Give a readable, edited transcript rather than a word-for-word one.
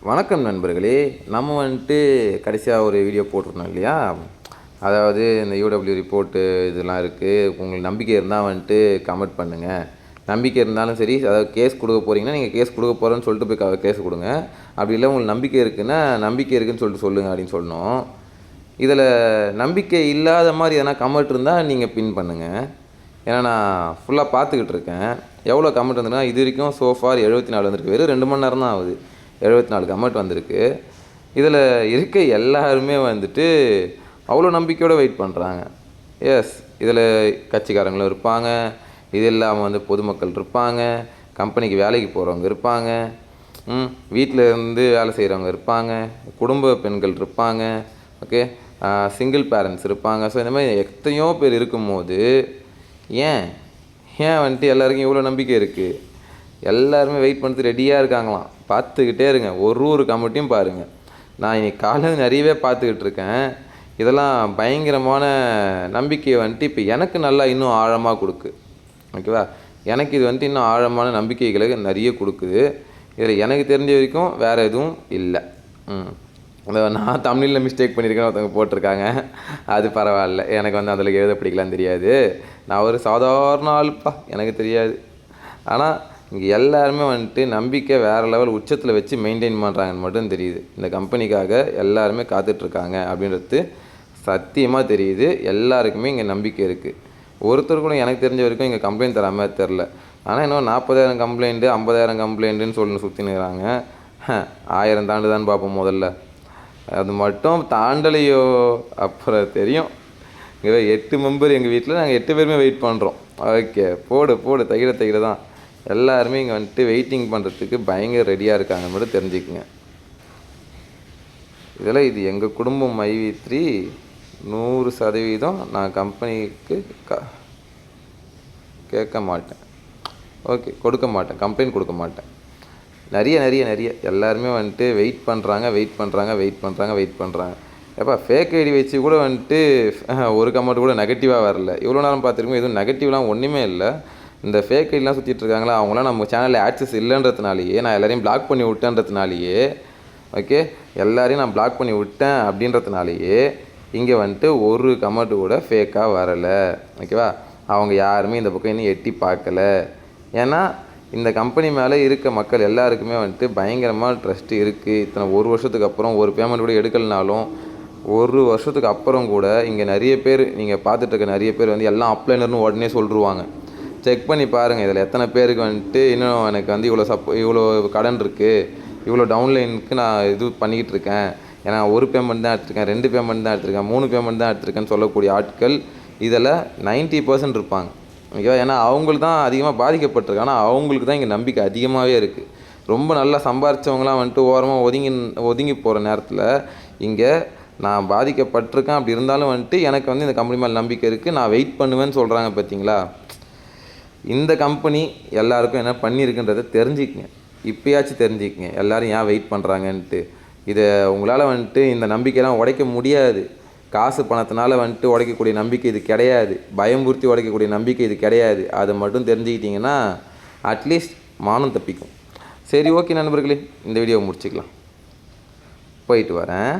வணக்கம் நண்பர்களே. நம்ம வந்துட்டு கடைசியாக ஒரு வீடியோ போட்டிருந்தோம் இல்லையா? அதாவது இந்த யூடபிள்யூ ரிப்போர்ட்டு இதெல்லாம் இருக்குது. உங்களுக்கு நம்பிக்கை இருந்தால் வந்துட்டு கமெண்ட் பண்ணுங்கள். நம்பிக்கை இருந்தாலும் சரி, அதாவது கேஸ் கொடுக்க போகிறீங்கன்னா நீங்கள் கேஸ் கொடுக்க போகிறேன்னு சொல்லிட்டு போய் கேஸ் கொடுங்க. அப்படி இல்லை உங்களுக்கு நம்பிக்கை இருக்குன்னா நம்பிக்கை இருக்குதுன்னு சொல்லிட்டு சொல்லுங்கள் அப்படின்னு சொன்னோம். இதில் நம்பிக்கை இல்லாத மாதிரி எதனா கமெண்ட் இருந்தால் நீங்கள் பின் பண்ணுங்கள். ஏன்னா நான் ஃபுல்லாக பார்த்துக்கிட்டு இருக்கேன். எவ்வளோ கமெண்ட் வந்துன்னா இது வரைக்கும் சோஃபார் 74 வந்திருக்கு. வெறும் 2 மணி நேரம் தான் ஆகுது. 74 கமெண்ட் வந்திருக்கு. இதில் இருக்க எல்லாருமே வந்துட்டு அவ்வளோ நம்பிக்கையோடு வெயிட் பண்ணுறாங்க. எஸ், இதில் கட்சிக்காரங்களும் இருப்பாங்க, இது இல்லாமல் வந்து பொதுமக்கள் இருப்பாங்க, கம்பெனிக்கு வேலைக்கு போகிறவங்க இருப்பாங்க, வீட்டில் இருந்து வேலை செய்கிறவங்க இருப்பாங்க, குடும்ப பெண்கள் இருப்பாங்க, ஓகே, சிங்கிள் பேரண்ட்ஸ் இருப்பாங்க. ஸோ இந்த மாதிரி எத்தனையோ பேர் இருக்கும்போது ஏன் வந்துட்டு எல்லாருக்கும் இவ்வளோ நம்பிக்கை இருக்குது? எல்லாருமே வெயிட் பண்ணுறது ரெடியாக இருக்காங்களாம். பார்த்துக்கிட்டே இருங்க, ஒரு கமெண்ட்டையும் பாருங்கள். நான் இன்னைக்கு காலையில் நிறையவே பார்த்துக்கிட்டு இருக்கேன். இதெல்லாம் பயங்கரமான நம்பிக்கையை வந்துட்டு இப்போ எனக்கு நல்லா இன்னும் ஆழமாக கொடுக்கு. ஓகேவா? எனக்கு இது வந்துட்டு இன்னும் ஆழமான நம்பிக்கைகளை நிறைய கொடுக்குது. இதில் எனக்கு தெரிஞ்ச வரைக்கும் வேறு எதுவும் இல்லை. நான் தமிழில் மிஸ்டேக் பண்ணியிருக்கேன்னு ஒருத்தவங்க போட்டிருக்காங்க. அது பரவாயில்ல, எனக்கு வந்து அதில் எழுத பிடிக்கலான்னு தெரியாது. நான் ஒரு சாதாரண ஆளுப்பா, எனக்கு தெரியாது. ஆனால் இங்கே எல்லாருமே வந்துட்டு நம்பிக்கை வேறு லெவல் உச்சத்தில் வச்சு மெயின்டைன் பண்ணுறாங்கன்னு மட்டும் தெரியுது. இந்த கம்பெனிக்காக எல்லாருமே காத்துட்ருக்காங்க அப்படின்றது சத்தியமாக தெரியுது. எல்லாருக்குமே இங்கே நம்பிக்கை இருக்குது. ஒருத்தர் கூட எனக்கு தெரிஞ்ச வரைக்கும் இங்கே கம்ப்ளைண்ட் தர மாதிரி தெரில. ஆனால் இன்னும் 40,000 கம்ப்ளைண்ட்டு 50,000 கம்ப்ளைண்ட்டுன்னு சொல்லி சுற்றினுக்கிறாங்க. 1000 தாண்டுதான்னு பார்ப்போம் முதல்ல. அது மட்டும் தாண்டலையோ அப்புறம் தெரியும். இங்கே 8 மெம்பர் எங்கள் வீட்டில், நாங்கள் 8 பேருமே வெயிட் பண்ணுறோம். ஓகே, போடு தைகிற தான். எல்லாருமே இங்கே வந்துட்டு வெயிட்டிங் பண்ணுறதுக்கு பயங்கர ரெடியாக இருக்காங்கன்னு மட்டும் தெரிஞ்சுக்குங்க. இதில் இது எங்கள் குடும்பம் IV3 100% நான் கம்பெனிக்கு கேட்க மாட்டேன். ஓகே, கொடுக்க மாட்டேன், கம்ப்ளைண்ட் கொடுக்க மாட்டேன். நிறைய எல்லாருமே வந்துட்டு வெயிட் பண்ணுறாங்க. எப்போ ஃபேக் ஐடி வச்சு கூட வந்துட்டு ஒரு கமெண்ட் கூட நெகட்டிவாக வரல. இவ்வளோ நேரம் பார்த்துருக்கோம், எதுவும் நெகட்டிவ்லாம் ஒன்றுமே இல்லை. இந்த ஃபேக் ஐடிலாம் சுற்றிட்டு இருக்காங்களா, அவங்களாம் நம்ம சேனலில் ஆக்சஸ் இல்லைன்றதுனாலேயே, நான் எல்லாரையும் பிளாக் பண்ணி விட்டேன்றதுனாலேயே, ஓகே, எல்லாரையும் நான் பிளாக் பண்ணி விட்டேன் அப்படின்றதுனாலேயே இங்கே வந்துட்டு ஒரு கமெண்ட் கூட ஃபேக்காக வரலை. ஓகேவா? அவங்க யாருமே இந்த பக்கம் இன்னும் எட்டி பார்க்கல. ஏன்னா இந்த கம்பெனி மேலே இருக்க மக்கள் எல்லாருக்குமே வந்துட்டு பயங்கரமாக ட்ரஸ்ட்டு இருக்குது. இத்தனை ஒரு வருஷத்துக்கு அப்புறம் ஒரு பேமெண்ட் கூட எடுக்கலனாலும் ஒரு வருஷத்துக்கு அப்புறம் கூட இங்கே நிறைய பேர், நீங்கள் பார்த்துட்ருக்க நிறைய பேர் வந்து எல்லாம் அப்ளைனர்னு உடனே சொல்லிடுவாங்க. செக் பண்ணி பாருங்கள், இதில் எத்தனை பேருக்கு வந்துட்டு இன்னும் எனக்கு வந்து இவ்வளோ கடன் இருக்குது, இவ்வளோ டவுன்லைனுக்கு நான் இது பண்ணிக்கிட்டு இருக்கேன், ஏன்னா ஒரு பேமெண்ட் தான் எடுத்திருக்கேன், 2 பேமெண்ட் தான் எடுத்திருக்கேன், 3 பேமெண்ட் தான் எடுத்திருக்கேன்னு சொல்லக்கூடிய ஆட்கள் இதில் 90% இருப்பாங்க. ஓகேவா? ஏன்னா அவங்களுக்கு தான் அதிகமாக பாதிக்கப்பட்டிருக்கு. ஆனால் அவங்களுக்கு தான் இங்கே நம்பிக்கை அதிகமாகவே இருக்குது. ரொம்ப நல்லா சம்பாரித்தவங்களாம் வந்துட்டு ஓரமாக ஒதுங்கி போகிற நேரத்தில் இங்கே நான் பாதிக்கப்பட்டிருக்கேன். அப்படி இருந்தாலும் வந்துட்டு எனக்கு வந்து இந்த கம்பெனி மேலே நம்பிக்கை இருக்குது, நான் வெயிட் பண்ணுவேன்னு சொல்கிறாங்க. பார்த்தீங்களா? இந்த கம்பெனி எல்லாருக்கும் என்ன பண்ணியிருக்குன்றதை தெரிஞ்சுக்கங்க. இப்போயாச்சும் தெரிஞ்சுக்கங்க எல்லோரும் ஏன் வெயிட் பண்ணுறாங்கன்ட்டு. இதை உங்களால் வந்துட்டு இந்த நம்பிக்கையெல்லாம் உடைக்க முடியாது. காசு பணத்தினால வந்துட்டு உடைக்கக்கூடிய நம்பிக்கை இது கிடையாது. பயம்புறுத்தி உடைக்கக்கூடிய நம்பிக்கை இது கிடையாது. அதை மட்டும் தெரிஞ்சுக்கிட்டிங்கன்னா அட்லீஸ்ட் மானம் தப்பிக்கும். சரி, ஓகே நண்பர்களே, இந்த வீடியோவை முடிச்சுக்கலாம். போயிட்டு வரேன்.